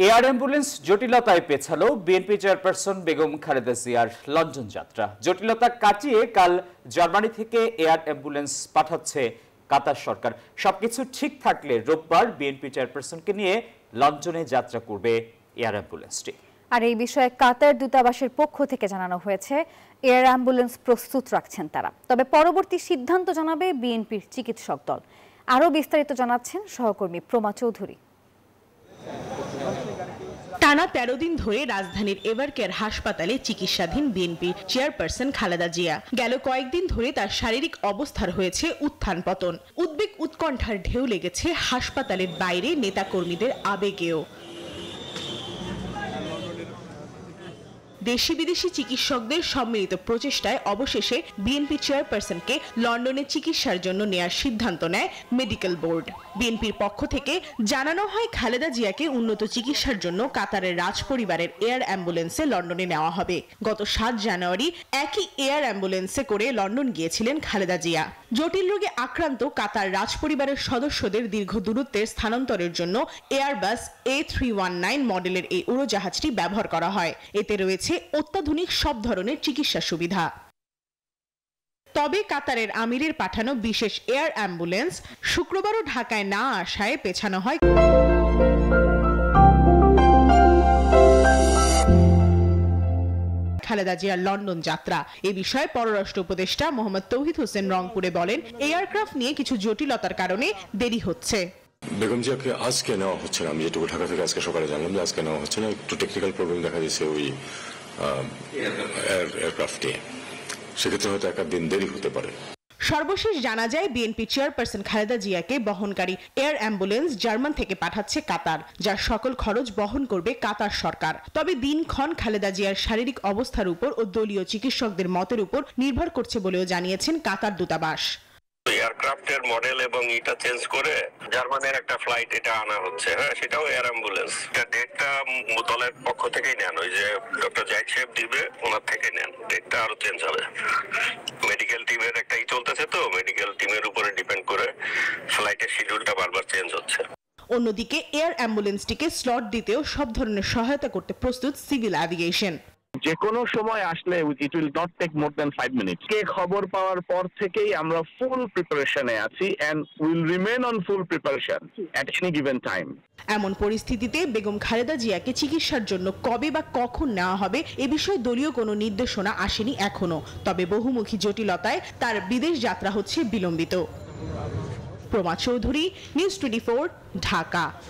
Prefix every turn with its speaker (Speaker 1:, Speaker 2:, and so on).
Speaker 1: Air ambulance জটিলতায় পেছালো BNP chairperson Begum Khaleda জিয়ার London যাত্রা। জটিলতা কাটিয়ে কাল জার্মানি থেকে এয়ার অ্যাম্বুলেন্স পাঠাচ্ছে কাতার সরকার। সবকিছু ঠিক থাকলে রোববার বিএনপি চেয়ারপারসনকে নিয়ে লন্ডনে যাত্রা করবে এয়ার অ্যাম্বুলেন্সটি।
Speaker 2: আর এই বিষয়ে কাতার দূতাবাসের পক্ষ থেকে জানানো হয়েছে এয়ার অ্যাম্বুলেন্স প্রস্তুত রাখছেন তারা, তবে পরবর্তী সিদ্ধান্ত জানাবে বিএনপির চিকিৎসক দল। আরও বিস্তারিত জানাচ্ছেন সহকর্মী প্রমা চৌধুরী।
Speaker 3: টানা ১৩ দিন ধরে রাজধানীর এভারকেয়ার হাসপাতালে চিকিৎসাধীন বিএনপির চেয়ারপারসন খালেদা জিয়া। গেল কয়েকদিন ধরে তার শারীরিক অবস্থার হয়েছে উত্থান পতন। উদ্বেগ উৎকণ্ঠার ঢেউ লেগেছে হাসপাতালের বাইরে নেতাকর্মীদের আবেগেও। দেশি বিদেশি চিকিৎসকদের সম্মিলিত প্রচেষ্টায় অবশেষে বিএনপি চেয়ারপারসনকে লন্ডনে চিকিৎসার জন্য নেয়ার সিদ্ধান্ত নেয় মেডিকেল বোর্ড। বিএনপির পক্ষ থেকে জানানো হয় খালেদা জিয়াকে উন্নত চিকিৎসার জন্য কাতারের রাজপরিবারের এয়ার অ্যাম্বুলেন্সে লন্ডনে নেওয়া হবে। গত ৭ জানুয়ারি একই এয়ার অ্যাম্বুলেন্সে করে লন্ডন গিয়েছিলেন খালেদা জিয়া। জটিল রোগে আক্রান্ত কাতার রাজপরিবারের সদস্যদের দীর্ঘ দূরত্বের স্থানান্তরের জন্য এয়ারবাস A319 মডেলের এই উড়োজাহাজটি ব্যবহার করা হয়। এতে রয়েছে অত্যাধুনিক সব ধরনের চিকিৎসা সুবিধা। তবে কাতারের আমিরের পাঠানো বিশেষ এয়ার অ্যাম্বুলেন্স শুক্রবারও ঢাকায় না আসায় পেছানো হয় খালেদা জিয়ার লন্ডন যাত্রা। এ বিষয়ে পররাষ্ট্র উপদেষ্টা মোহাম্মদ তৌহিদ হোসেন রংপুরে বলেন, এয়ারক্রাফট নিয়ে কিছু জটিলতার কারণে দেরি হচ্ছে।
Speaker 4: বেগম জিয়াকে আজকে নেওয়া হচ্ছে না, আমি যেটুকু ঢাকা থেকে আজকে সকালে জানলাম যে আজকে নেওয়া হচ্ছে না, একটু টেকনিক্যাল প্রবলেম দেখা দিয়েছে ওই এয়ারক্রাফটে, সেক্ষেত্রে হয়তো এক দিন দেরি হতে পারে।
Speaker 3: সর্বশেষ জানা যায় বিএনপি চেয়ারপারসন খালেদা জিয়াকে বহনকারী এয়ার অ্যাম্বুলেন্স জার্মান থেকে পাঠাচ্ছে কাতার, যার সকল খরচ বহন করবে কাতার সরকার। তবে দিনক্ষণ খালেদা জিয়ার শারীরিক অবস্থার উপর ও দলীয় চিকিৎসকদের মতের উপর নির্ভর করছে বলেও জানিয়েছেন কাতার দূতাবাস।
Speaker 5: এয়ারক্রাফটের মডেল এবং এটা চেঞ্জ করে জার্মানের একটা ফ্লাইট এটা আনা হচ্ছে, হ্যাঁ, সেটাও এয়ার অ্যাম্বুলেন্স। এটা ডেটটা দলের পক্ষ থেকেই নেন, ওই যে ডক্টর জাহিদ সাহেব দিবে ওনার থেকে নেন, ডেটটা আরো চেঞ্জ হবে। মেডিকেল টিমের একটাই চলতেছে, তো মেডিকেল টিমের উপরে ডিপেন্ড করে ফ্লাইটের শিডিউলটা বারবার চেঞ্জ হচ্ছে।
Speaker 3: অন্যদিকে এয়ার অ্যাম্বুলেন্সটিকে স্লট দিতেও সব ধরনের সহায়তা করতে প্রস্তুত সিভিল অ্যাভিয়েশন।
Speaker 6: যে কোনো সময় আসলে it will not take more than 5 minutes. কে খবর পাওয়ার পর থেকেই আমরা ফুল প্রিপারেশনে আছি and will remain on full preparation at any given time.
Speaker 3: এমন পরিস্থিতিতে বেগম খালেদা জিয়াকে চিকিৎসার জন্য কবে বা কখন নেওয়া হবে এ বিষয়ে দলীয় কোনো নির্দেশনা আসেনি এখনো। তবে বহুমুখী জটিলতায় তার বিদেশ যাত্রা হচ্ছে বিলম্বিত। প্রমা চৌধুরী, নিউজ 24, ঢাকা।